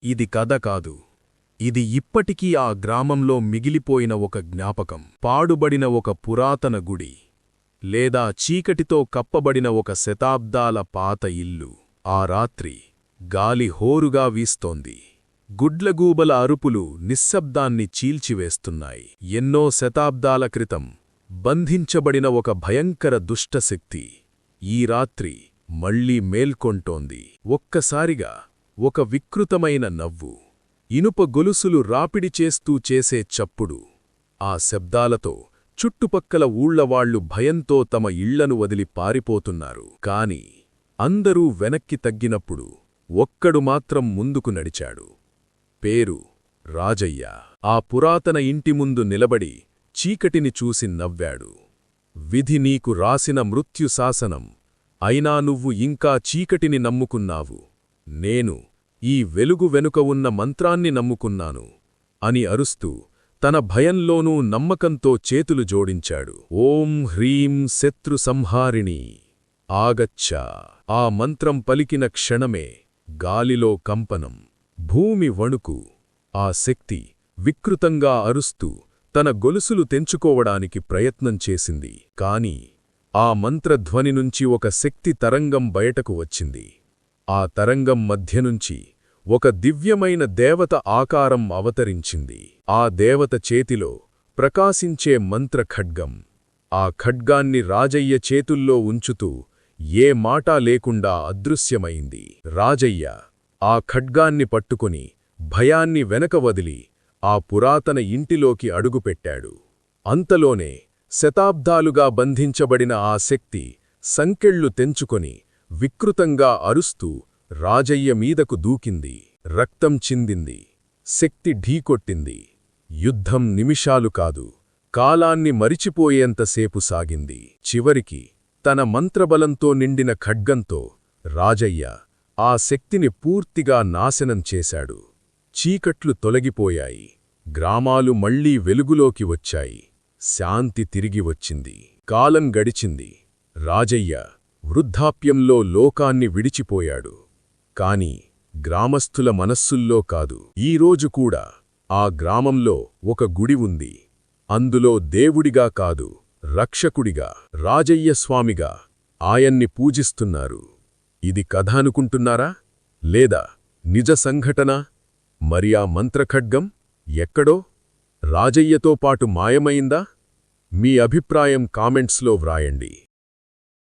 ఇది కథ కాదు. ఇది ఇప్పటికీ ఆ గ్రామంలో మిగిలిపోయిన ఒక జ్ఞాపకం. పాడుబడిన ఒక పురాతన గుడి, లేదా చీకటితో కప్పబడిన ఒక శతాబ్దాల పాత ఇల్లు. ఆ రాత్రి గాలి హోరుగా వీస్తోంది. గుడ్లగూబల అరుపులు నిశ్శబ్దాన్ని చీల్చివేస్తున్నాయి. ఎన్నో శతాబ్దాల క్రితం బంధించబడిన ఒక భయంకర దుష్టశక్తి ఈ రాత్రి మళ్లీ మేల్కొంటోంది. ఒక్కసారిగా ఒక వికృతమైన నవ్వు, ఇనుప గొలుసులు రాపిడి చేస్తూ చేసే చప్పుడు. ఆ శబ్దాలతో చుట్టుపక్కల ఊళ్లవాళ్లు భయంతో తమ ఇళ్లను వదిలి పారిపోతున్నారు. కాని అందరూ వెనక్కి తగ్గినప్పుడు ఒక్కడు మాత్రం ముందుకు నడిచాడు. పేరు రాజయ్య. ఆ పురాతన ఇంటి ముందు నిలబడి చీకటిని చూసి నవ్వాడు. విధి నీకు రాసిన మృత్యుశాసనం, అయినా నువ్వు ఇంకా చీకటిని నమ్ముకున్నావు. నేను ఈ వెలుగు వెనుక ఉన్న మంత్రాన్ని నమ్ముకున్నాను అని అరుస్తూ తన భయంలోనూ నమ్మకంతో చేతులు జోడించాడు. ఓం హ్రీం శత్రు సంహారిణి ఆగచ్చ. ఆ మంత్రం పలికిన క్షణమే గాలిలో కంపనం, భూమి వణుకు. ఆ శక్తి వికృతంగా అరుస్తూ తన గొలుసులు తెంచుకోవడానికి ప్రయత్నం చేసింది. కాని ఆ మంత్రధ్వని నుంచి ఒక శక్తి తరంగం బయటకు వచ్చింది. ఆ తరంగం మధ్యనుంచి ఒక దివ్యమైన దేవత ఆకారం అవతరించింది. ఆ దేవత చేతిలో ప్రకాశించే మంత్ర ఖడ్గం. ఆ ఖడ్గాన్ని రాజయ్య చేతుల్లో ఉంచుతూ ఏ మాటా లేకుండా అదృశ్యమైంది. రాజయ్య ఆ ఖడ్గాన్ని పట్టుకుని భయాన్ని వెనక వదిలి ఆ పురాతన ఇంటిలోకి అడుగుపెట్టాడు. అంతలోనే శతాబ్దాలుగా బంధించబడిన ఆ శక్తి సంకెళ్ళు తెంచుకొని వికృతంగా అరుస్తూ రాజయ్య మీదకు దూకింది. రక్తం చిందింది. శక్తి ఢీకొట్టింది. యుద్ధం నిమిషాలు కాదు, కాలాన్ని మరిచిపోయేంతసేపు సాగింది. చివరికి తన మంత్రబలంతో నిండిన ఖడ్గంతో రాజయ్య ఆ శక్తిని పూర్తిగా నాశనం చేశాడు. చీకట్లు తొలగిపోయాయి. గ్రామాలు మళ్లీ వెలుగులోకి వచ్చాయి. శాంతి తిరిగి వచ్చింది. కాలం గడిచింది. రాజయ్య వృద్ధాప్యంలో లోకాన్ని విడిచిపోయాడు. కాని గ్రామస్థుల మనస్సుల్లో కాదు. ఈరోజు కూడా ఆ గ్రామంలో ఒక గుడి ఉంది. అందులో దేవుడిగా కాదు, రక్షకుడిగా, రాజయ్య స్వామిగా ఆయన్ని పూజిస్తున్నారు. ఇది కథ అనుకుంటున్నారా, లేదా నిజ సంఘటన? మరి ఆ మంత్రఖడ్గం ఎక్కడో రాజయ్యతో పాటు మాయమైందా? మీ అభిప్రాయం కామెంట్స్లో వ్రాయండి.